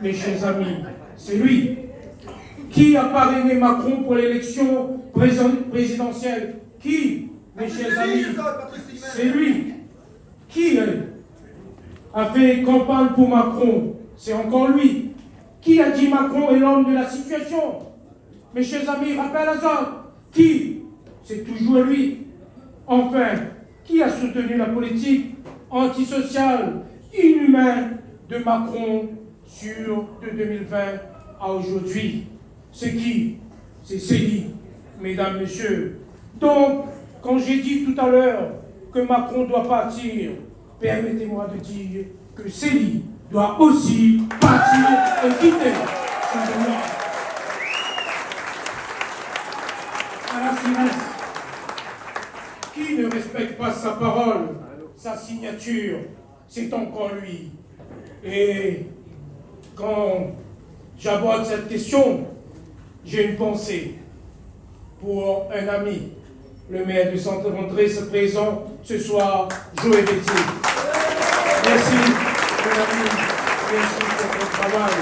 mes chers amis, c'est lui. Qui a parrainé Macron pour l'élection présidentielle? Qui, mes chers amis? C'est lui. Qui a fait campagne pour Macron? C'est encore lui. Qui a dit Macron est l'homme de la situation? Mes chers amis, rappel à ça. Qui? C'est toujours lui. Enfin, qui a soutenu la politique antisociale, inhumaine de Macron de 2020 à aujourd'hui? C'est qui? C'est Célie, mesdames, messieurs. Donc, quand j'ai dit tout à l'heure que Macron doit partir, permettez-moi de dire que Célie doit aussi partir et quitter Saint-Benoît. À la finesse, qui ne respecte pas sa parole, sa signature, c'est encore lui. Et quand j'aborde cette question, j'ai une pensée pour un ami, le maire de Saint-André, se présent ce soir, Joël Bétier. Merci, mon ami, merci pour votre travail.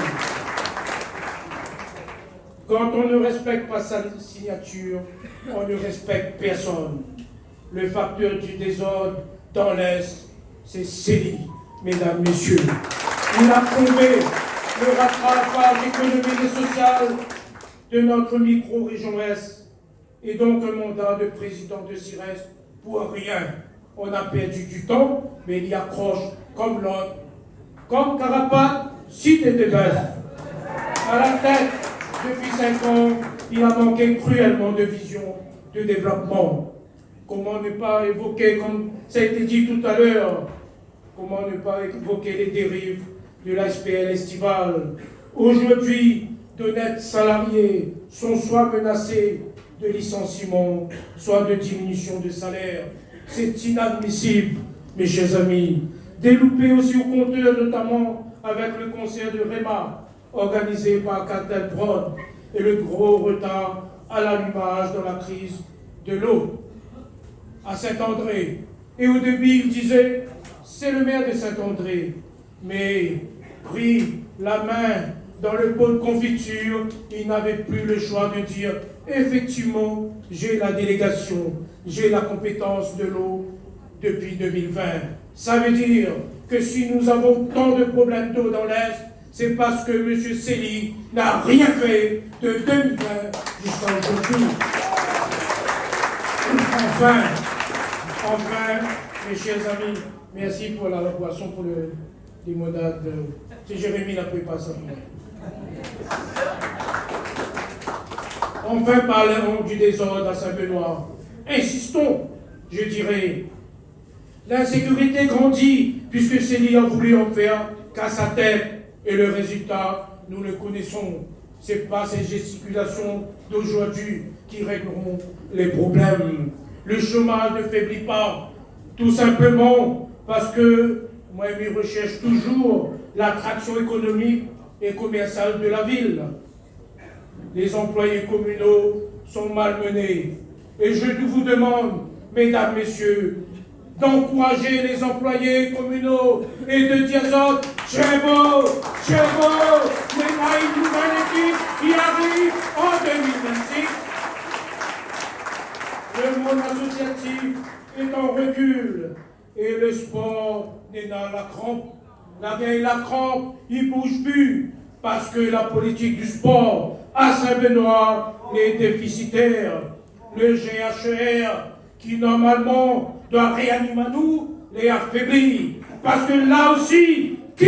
Quand on ne respecte pas sa signature, on ne respecte personne. Le facteur du désordre dans l'Est, c'est Célie, mesdames, messieurs. Il a prouvé le rattrapage économique et social de notre micro-région Est, et donc un mandat de président de CIRES pour rien. On a perdu du temps, mais il y accroche comme l'autre, comme Carapate, cité de bœuf. À la tête, depuis 5 ans, il a manqué cruellement de vision, de développement. Comment ne pas évoquer, comme ça a été dit tout à l'heure, comment ne pas évoquer les dérives de la SPL estivale? Aujourd'hui, d'honnêtes salariés sont soit menacés de licenciement, soit de diminution de salaire. C'est inadmissible, mes chers amis. Déloupé aussi au compteur, notamment avec le concert de Réma, organisé par Cartel Prod, et le gros retard à l'allumage dans la crise de l'eau à Saint-André. Et au début, il disait, c'est le maire de Saint-André, mais pris la main dans le pot de confiture, il n'avait plus le choix de dire, effectivement, j'ai la délégation, j'ai la compétence de l'eau depuis 2020. Ça veut dire que si nous avons tant de problèmes d'eau dans l'Est, c'est parce que M. Célie n'a rien fait de 2020 jusqu'à aujourd'hui. Enfin, mes chers amis, merci pour la boisson, pour le limonade. C'est Jérémy la préparation. Enfin, parlons du désordre à Saint-Benoît. Insistons, je dirais. L'insécurité grandit puisque Célie a voulu en faire qu'à sa tête. Et le résultat, nous le connaissons. Ce n'est pas ces gesticulations d'aujourd'hui qui régleront les problèmes. Le chômage ne faiblit pas, tout simplement parce que moi, je recherche toujours l'attraction économique et commerciale de la ville. Les employés communaux sont malmenés. Et je vous demande, mesdames, messieurs, d'encourager les employés communaux et de dire aux autres, c'est beau, mais là, une nouvelle équipe qui arrive en 2026. Le monde associatif est en recul et le sport n'est dans la crampe. La crampe, il ne bouge plus parce que la politique du sport à Saint-Benoît est déficitaire. Le GHR, qui normalement doit réanimer nous, les affaiblit. Parce que là aussi, qui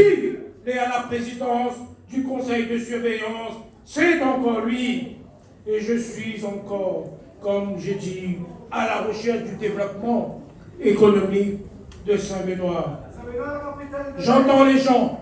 est à la présidence du conseil de surveillance, c'est encore lui. Et je suis encore, comme j'ai dit, à la recherche du développement économique de Saint-Benoît. J'entends les gens,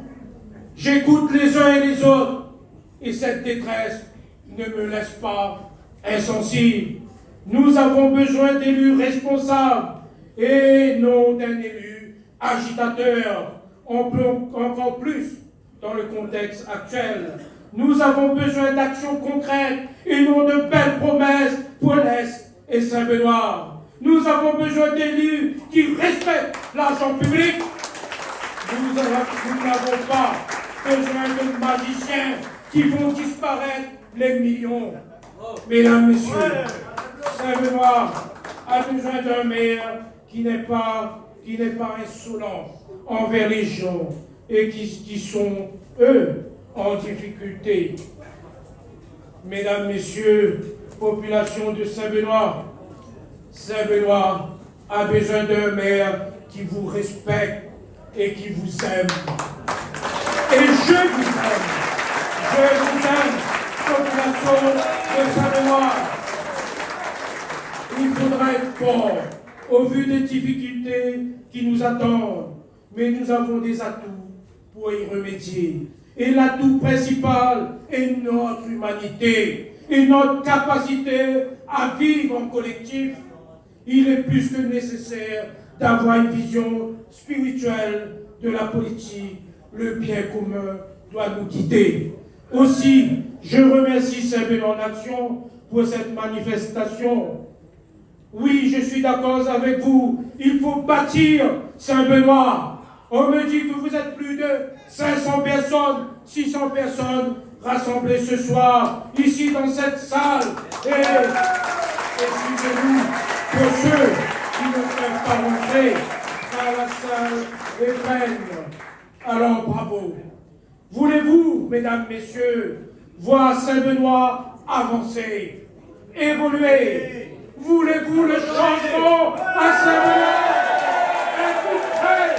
j'écoute les uns et les autres, et cette détresse ne me laisse pas insensible. Nous avons besoin d'élus responsables et non d'un élu agitateur. On peut encore plus dans le contexte actuel. Nous avons besoin d'actions concrètes et non de belles promesses pour l'Est et Saint-Benoît. Nous avons besoin d'élus qui respectent l'argent public. Nous n'avons pas besoin de magiciens qui vont disparaître les millions. Mesdames, Messieurs, Saint-Benoît a besoin d'un maire qui n'est pas insolent envers les gens et qui sont, eux, en difficulté. Mesdames, Messieurs, population de Saint-Benoît, Saint-Benoît a besoin d'un maire qui vous respecte et qui vous aime. Et je vous aime. Je vous aime, population de Saint-Benoît. Il faudra être fort au vu des difficultés qui nous attendent. Mais nous avons des atouts pour y remédier. Et l'atout principal est notre humanité et notre capacité à vivre en collectif. Il est plus que nécessaire d'avoir une vision spirituelle de la politique. Le bien commun doit nous guider. Aussi, je remercie Saint-Benoît en Action pour cette manifestation. Oui, je suis d'accord avec vous. Il faut bâtir Saint-Benoît. On me dit que vous êtes plus de 500 personnes, 600 personnes rassemblées ce soir, ici dans cette salle. Et suivez-vous pour ceux qui ne peuvent pas rentrer dans la salle des peines. Alors bravo. Voulez-vous, mesdames, messieurs, voir Saint-Benoît avancer, évoluer? Voulez-vous le changement à Saint-Benoît? Êtes-vous prêts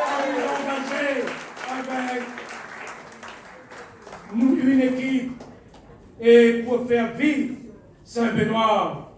à vous engager avec une équipe et pour faire vivre Saint-Benoît?